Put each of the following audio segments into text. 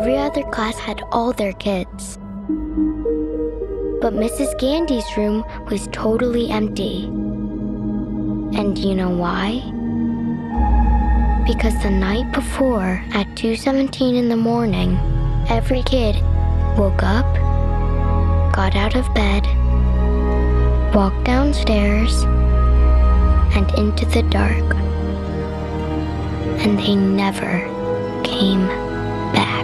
Every other class had all their kids. But Mrs. Gandy's room was totally empty. And you know why? Because the night before, at 2:17 in the morning, every kid woke up, got out of bed, walked downstairs, and into the dark. And they never came back.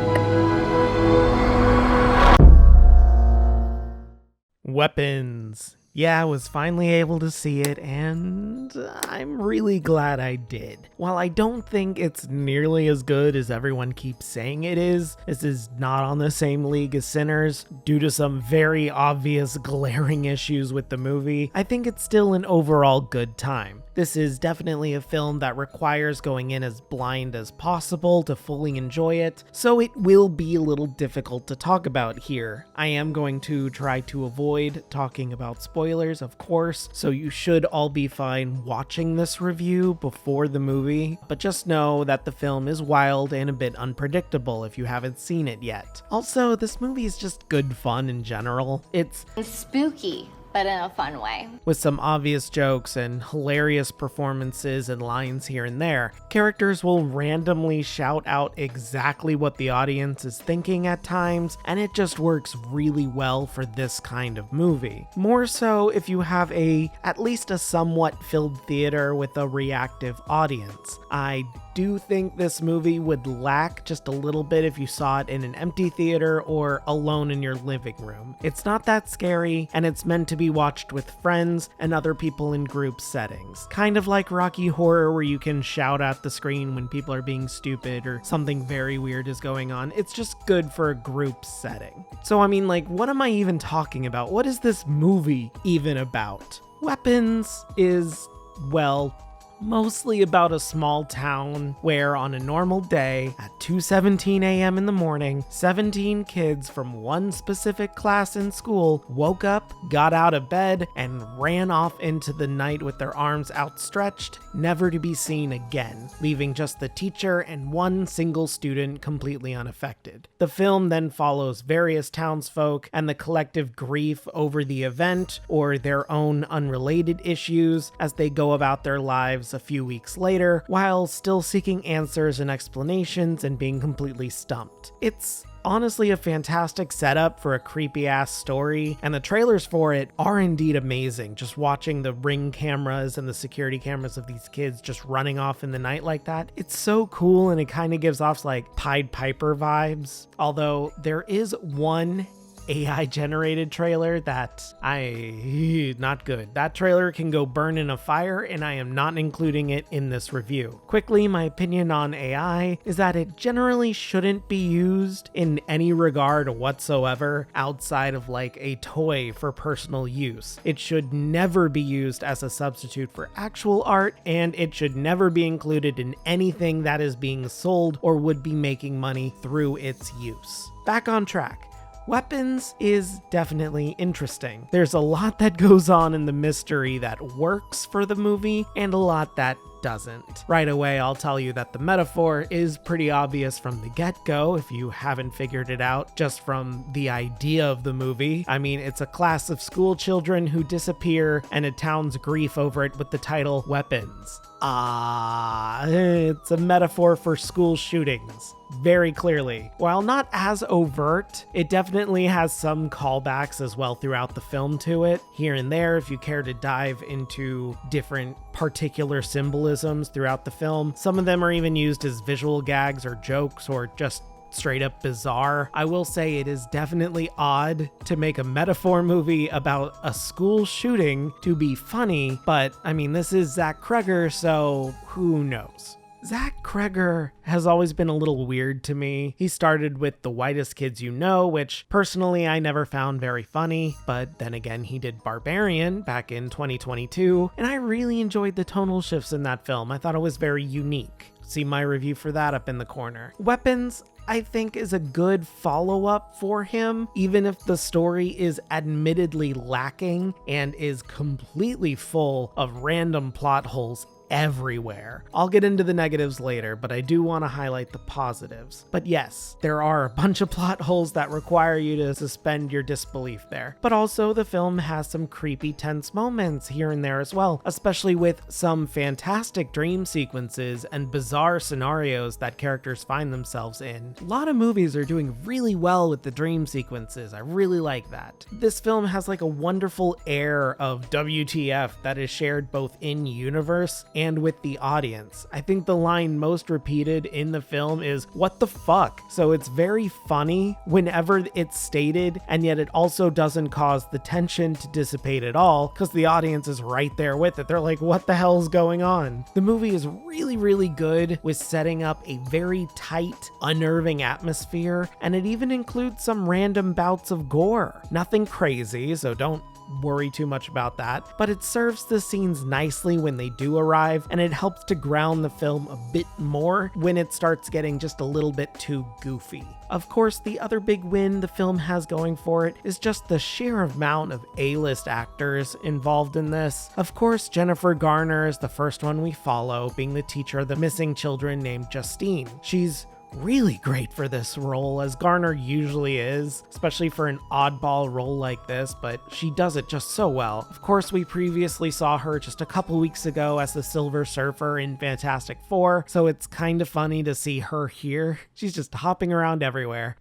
Weapons. Yeah, I was finally able to see it, and I'm really glad I did. While I don't think it's nearly as good as everyone keeps saying it is, this is not on the same league as Sinners, due to some very obvious glaring issues with the movie. I think it's still an overall good time. This is definitely a film that requires going in as blind as possible to fully enjoy it, so it will be a little difficult to talk about here. I am going to try to avoid talking about spoilers, of course, so you should all be fine watching this review before the movie, but just know that the film is wild and a bit unpredictable if you haven't seen it yet. Also, this movie is just good fun in general. It's spooky, but in a fun way. With some obvious jokes and hilarious performances and lines here and there. Characters will randomly shout out exactly what the audience is thinking at times, and it just works really well for this kind of movie. More so if you have at least a somewhat filled theater with a reactive audience. I do think this movie would lack just a little bit if you saw it in an empty theater or alone in your living room. It's not that scary, and it's meant to be watched with friends and other people in group settings. Kind of like Rocky Horror, where you can shout at the screen when people are being stupid or something very weird is going on. It's just good for a group setting. So I mean, like, what am I even talking about? What is this movie even about? Weapons is, well, mostly about a small town where on a normal day at 2:17 a.m. in the morning, 17 kids from one specific class in school woke up, got out of bed, and ran off into the night with their arms outstretched, never to be seen again, leaving just the teacher and one single student completely unaffected. The film then follows various townsfolk and the collective grief over the event or their own unrelated issues as they go about their lives a few weeks later, while still seeking answers and explanations and being completely stumped. It's honestly a fantastic setup for a creepy ass story, and the trailers for it are indeed amazing. Just watching the ring cameras and the security cameras of these kids just running off in the night like that, it's so cool, and it kind of gives off like Pied Piper vibes. Although there is one AI generated trailer that not good. That trailer can go burn in a fire, and I am not including it in this review. Quickly, my opinion on AI is that it generally shouldn't be used in any regard whatsoever outside of like a toy for personal use. It should never be used as a substitute for actual art, and it should never be included in anything that is being sold or would be making money through its use. Back on track. Weapons is definitely interesting. There's a lot that goes on in the mystery that works for the movie, and a lot that doesn't. Right away, I'll tell you that the metaphor is pretty obvious from the get-go if you haven't figured it out just from the idea of the movie. I mean, it's a class of school children who disappear and a town's grief over it with the title Weapons. It's a metaphor for school shootings. Very clearly. While not as overt, it definitely has some callbacks as well throughout the film to it, here and there if you care to dive into different particular symbolisms throughout the film. Some of them are even used as visual gags or jokes or just straight up bizarre. I will say it is definitely odd to make a metaphor movie about a school shooting to be funny, but I mean, this is Zach Cregger, so who knows? Zach Cregger has always been a little weird to me. He started with The Whitest Kids You Know, which personally I never found very funny, but then again he did Barbarian back in 2022, and I really enjoyed the tonal shifts in that film. I thought it was very unique. See my review for that up in the corner. Weapons, I think, is a good follow-up for him, even if the story is admittedly lacking and is completely full of random plot holes everywhere. I'll get into the negatives later, but I do want to highlight the positives. But yes, there are a bunch of plot holes that require you to suspend your disbelief there. But also the film has some creepy, tense moments here and there as well, especially with some fantastic dream sequences and bizarre scenarios that characters find themselves in. A lot of movies are doing really well with the dream sequences. I really like that. This film has like a wonderful air of WTF that is shared both in universe and with the audience. I think the line most repeated in the film is, "What the fuck?" So it's very funny whenever it's stated, and yet it also doesn't cause the tension to dissipate at all because the audience is right there with it. They're like, what the hell's going on? The movie is really, really good with setting up a very tight, unnerving atmosphere, and it even includes some random bouts of gore. Nothing crazy, so don't worry too much about that, but it serves the scenes nicely when they do arrive, and it helps to ground the film a bit more when it starts getting just a little bit too goofy. Of course, the other big win the film has going for it is just the sheer amount of A-list actors involved in this. Of course, Jennifer Garner is the first one we follow, being the teacher of the missing children named Justine. She's really great for this role, as Garner usually is, especially for an oddball role like this, but she does it just so well. Of course, we previously saw her just a couple weeks ago as the Silver Surfer in Fantastic Four, so it's kind of funny to see her here. She's just hopping around everywhere.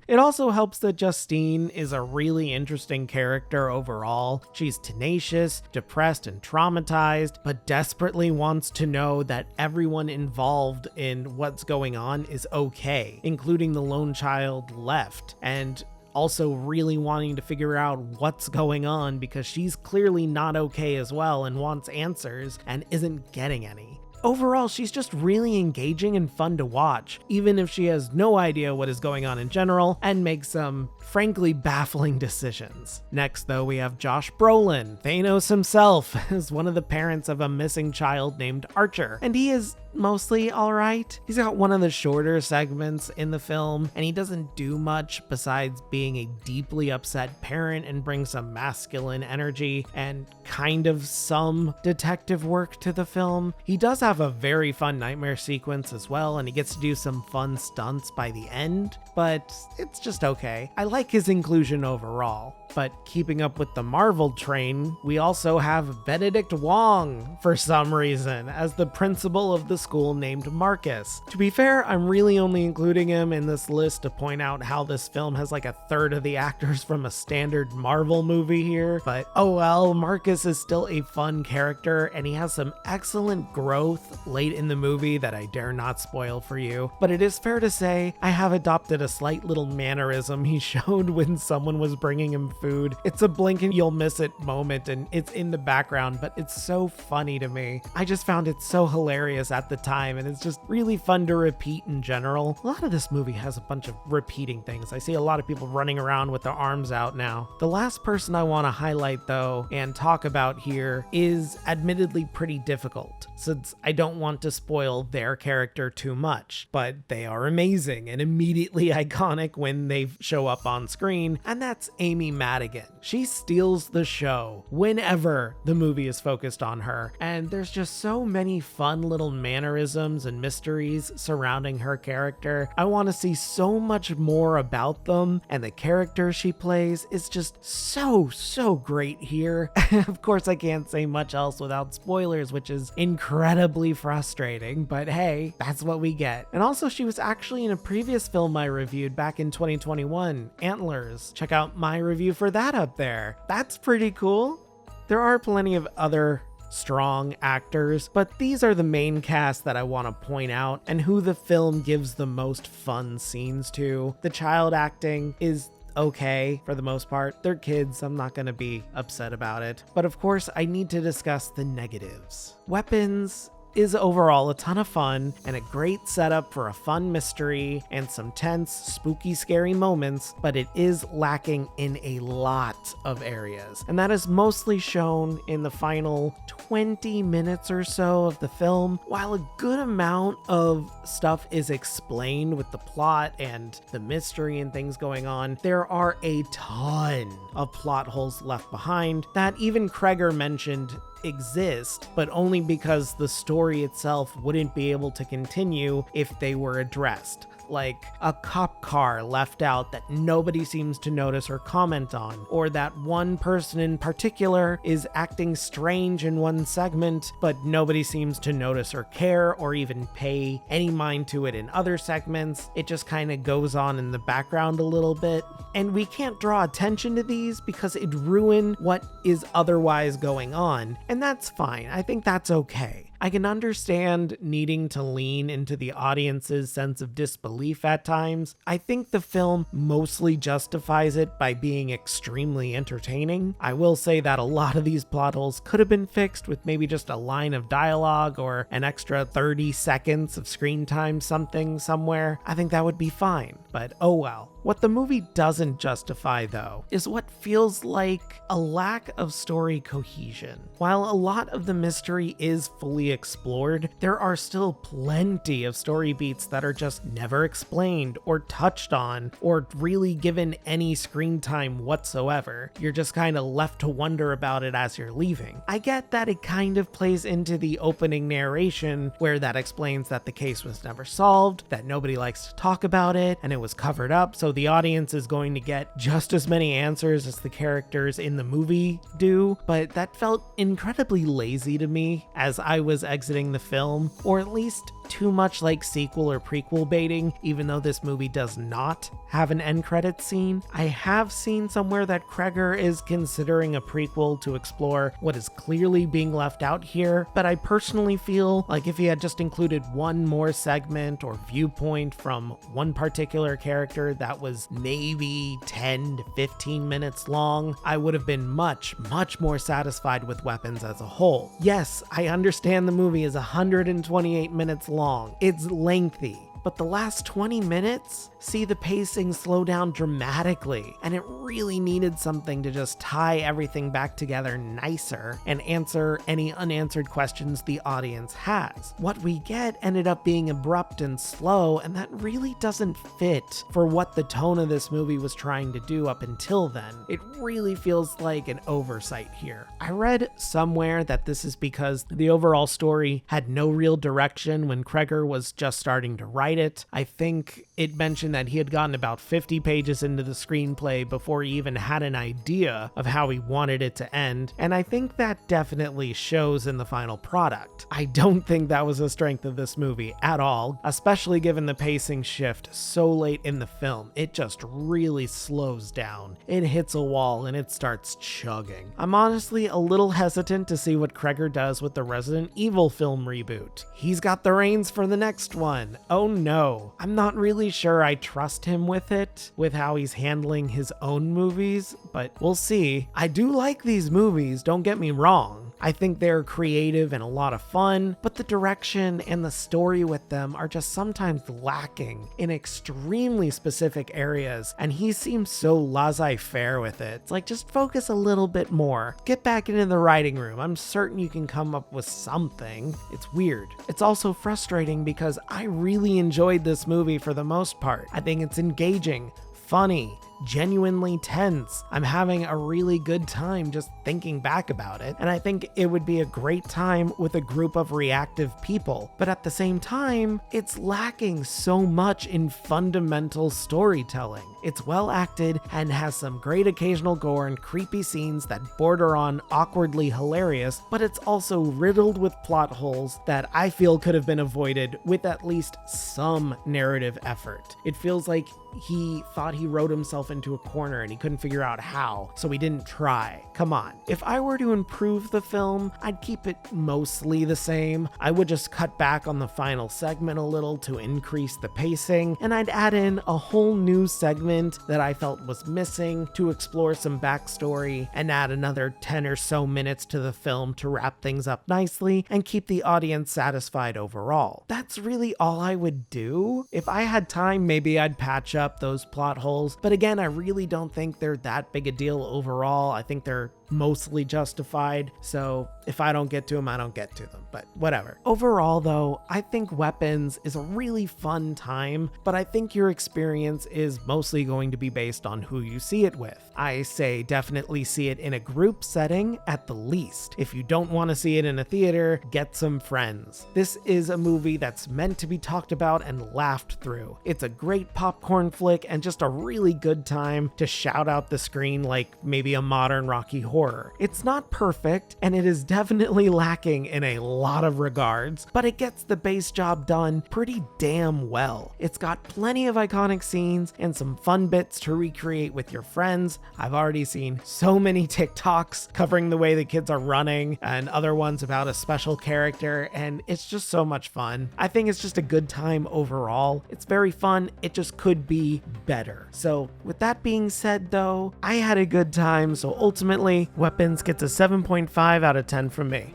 It also helps that Justine is a really interesting character overall. She's tenacious, depressed, and traumatized, but desperately wants to know that everyone involved in what's going on is okay, including the lone child left, and also really wanting to figure out what's going on because she's clearly not okay as well and wants answers and isn't getting any. Overall, she's just really engaging and fun to watch, even if she has no idea what is going on in general and makes some frankly baffling decisions. Next, though, we have Josh Brolin, Thanos himself, as one of the parents of a missing child named Archer, and he is mostly alright. He's got one of the shorter segments in the film, and he doesn't do much besides being a deeply upset parent and bring some masculine energy and kind of some detective work to the film. He does have a very fun nightmare sequence as well, and he gets to do some fun stunts by the end, but it's just okay. I like his inclusion overall. But keeping up with the Marvel train, we also have Benedict Wong, for some reason, as the principal of the school named Marcus. To be fair, I'm really only including him in this list to point out how this film has like a third of the actors from a standard Marvel movie here, but oh well, Marcus is still a fun character, and he has some excellent growth late in the movie that I dare not spoil for you. But it is fair to say, I have adopted a slight little mannerism he showed when someone was bringing him food. It's a blink and you'll miss it moment, and it's in the background, but it's so funny to me. I just found it so hilarious at the time, and it's just really fun to repeat in general. A lot of this movie has a bunch of repeating things. I see a lot of people running around with their arms out now. The last person I want to highlight though and talk about here is admittedly pretty difficult, since I don't want to spoil their character too much, but they are amazing and immediately iconic when they show up on screen, and that's Amy Madigan. She steals the show whenever the movie is focused on her, and there's just so many fun little mannerisms and mysteries surrounding her character. I want to see so much more about them, and the character she plays is just so great here. Of course, I can't say much else without spoilers, which is incredibly frustrating, but hey, that's what we get. And also, she was actually in a previous film I reviewed back in 2021, Antlers. Check out my review for that up there. That's pretty cool. There are plenty of other strong actors, but these are the main cast that I want to point out and who the film gives the most fun scenes to. The child acting is okay for the most part. They're kids, I'm not gonna be upset about it. But of course, I need to discuss the negatives. Weapons is overall a ton of fun and a great setup for a fun mystery and some tense, spooky, scary moments, but it is lacking in a lot of areas. And that is mostly shown in the final 20 minutes or so of the film. While a good amount of stuff is explained with the plot and the mystery and things going on, there are a ton of plot holes left behind that even Kreger mentioned exist, but only because the story itself wouldn't be able to continue if they were addressed. Like a cop car left out that nobody seems to notice or comment on, or that one person in particular is acting strange in one segment, but nobody seems to notice or care or even pay any mind to it in other segments. It just kind of goes on in the background a little bit. And we can't draw attention to these because it'd ruin what is otherwise going on, and that's fine. I think that's okay. I can understand needing to lean into the audience's sense of disbelief at times. I think the film mostly justifies it by being extremely entertaining. I will say that a lot of these plot holes could have been fixed with maybe just a line of dialogue or an extra 30 seconds of screen time somewhere. I think that would be fine, but oh well. What the movie doesn't justify, though, is what feels like a lack of story cohesion. While a lot of the mystery is fully explored, there are still plenty of story beats that are just never explained or touched on or really given any screen time whatsoever. You're just kind of left to wonder about it as you're leaving. I get that it kind of plays into the opening narration where that explains that the case was never solved, that nobody likes to talk about it, and it was covered up, so the audience is going to get just as many answers as the characters in the movie do, but that felt incredibly lazy to me as I was exiting the film, or at least too much like sequel or prequel baiting, even though this movie does not have an end credits scene. I have seen somewhere that Kreger is considering a prequel to explore what is clearly being left out here, but I personally feel like if he had just included one more segment or viewpoint from one particular character that was maybe 10 to 15 minutes long, I would have been much more satisfied with Weapons as a whole. Yes, I understand the movie is 128 minutes long. It's lengthy. But the last 20 minutes see the pacing slow down dramatically, and it really needed something to just tie everything back together nicer and answer any unanswered questions the audience has. What we get ended up being abrupt and slow, and that really doesn't fit for what the tone of this movie was trying to do up until then. It really feels like an oversight here. I read somewhere that this is because the overall story had no real direction when Kreger was just starting to write it. I think it mentioned that he had gotten about 50 pages into the screenplay before he even had an idea of how he wanted it to end, and I think that definitely shows in the final product. I don't think that was a strength of this movie at all, especially given the pacing shift so late in the film. It just really slows down. It hits a wall and it starts chugging. I'm honestly a little hesitant to see what Kreger does with the Resident Evil film reboot. He's got the reins for the next one. Oh no. I'm not really sure I trust him with it, with how he's handling his own movies, but we'll see. I do like these movies, don't get me wrong. I think they're creative and a lot of fun, but the direction and the story with them are just sometimes lacking in extremely specific areas, and he seems so laissez-faire with it. It's like, just focus a little bit more. Get back into the writing room. I'm certain you can come up with something. It's weird. It's also frustrating because I really enjoyed this movie for the most part. I think it's engaging, funny, genuinely tense. I'm having a really good time just thinking back about it, and I think it would be a great time with a group of reactive people, but at the same time, it's lacking so much in fundamental storytelling. It's well acted and has some great occasional gore and creepy scenes that border on awkwardly hilarious, but it's also riddled with plot holes that I feel could have been avoided with at least some narrative effort. It feels like he thought he wrote himself into a corner and he couldn't figure out how, so he didn't try. Come on. If I were to improve the film, I'd keep it mostly the same. I would just cut back on the final segment a little to increase the pacing, and I'd add in a whole new segment that I felt was missing to explore some backstory, and add another 10 or so minutes to the film to wrap things up nicely and keep the audience satisfied overall. That's really all I would do. If I had time, maybe I'd patch up those plot holes, but again, I really don't think they're that big a deal overall. I think they're mostly justified. So if I don't get to them, I don't get to them, but whatever. Overall though, I think Weapons is a really fun time, but I think your experience is mostly going to be based on who you see it with. I say definitely see it in a group setting at the least. If you don't want to see it in a theater, get some friends. This is a movie that's meant to be talked about and laughed through. It's a great popcorn flick and just a really good time to shout out the screen like maybe a modern Rocky Horror. It's not perfect, and it is definitely lacking in a lot of regards, but it gets the base job done pretty damn well. It's got plenty of iconic scenes and some fun bits to recreate with your friends. I've already seen so many TikToks covering the way the kids are running and other ones about a special character, and it's just so much fun. I think it's just a good time overall. It's very fun. It just could be better. So with that being said though, I had a good time, so ultimately Weapons gets a 7.5 out of 10 from me.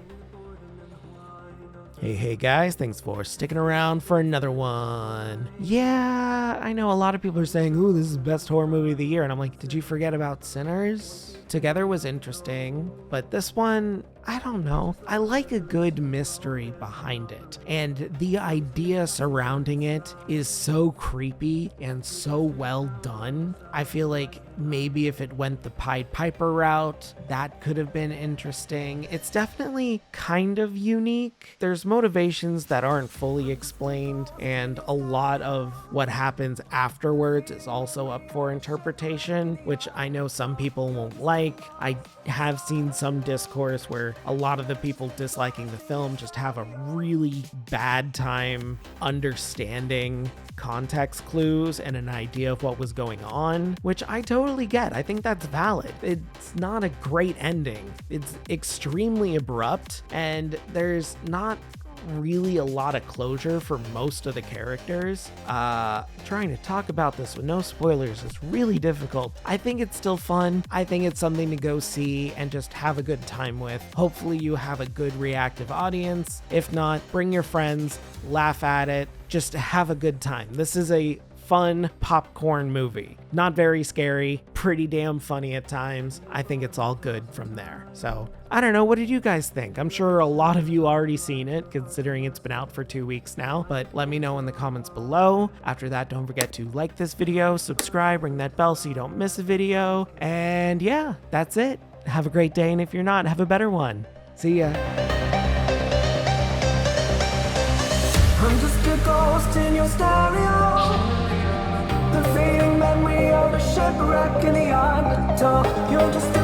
Hey guys, thanks for sticking around for another one. Yeah, I know a lot of people are saying, ooh, this is the best horror movie of the year, and I'm like, did you forget about Sinners? Together was interesting, but this one, I don't know. I like a good mystery behind it, and the idea surrounding it is so creepy and so well done. I feel like maybe if it went the Pied Piper route, that could have been interesting. It's definitely kind of unique. There's motivations that aren't fully explained, and a lot of what happens afterwards is also up for interpretation, which I know some people won't like. I have seen some discourse where a lot of the people disliking the film just have a really bad time understanding context clues and an idea of what was going on, which I totally get. I think that's valid. It's not a great ending. It's extremely abrupt, and there's not really a lot of closure for most of the characters. Trying to talk about this with no spoilers is really difficult. I think it's still fun. I think it's something to go see and just have a good time with. Hopefully you have a good reactive audience. If not, bring your friends, laugh at it, just have a good time. This is a fun popcorn movie. Not very scary, pretty damn funny at times. I think it's all good from there. So I don't know, what did you guys think? I'm sure a lot of you already seen it, considering it's been out for 2 weeks now, but let me know in the comments below. After that, don't forget to like this video, subscribe, ring that bell so you don't miss a video, and yeah, that's it. Have a great day, and if you're not, have a better one. See ya. I'm just a ghost in your stereo. The fading memory of a shipwreck in the undertow. You're just a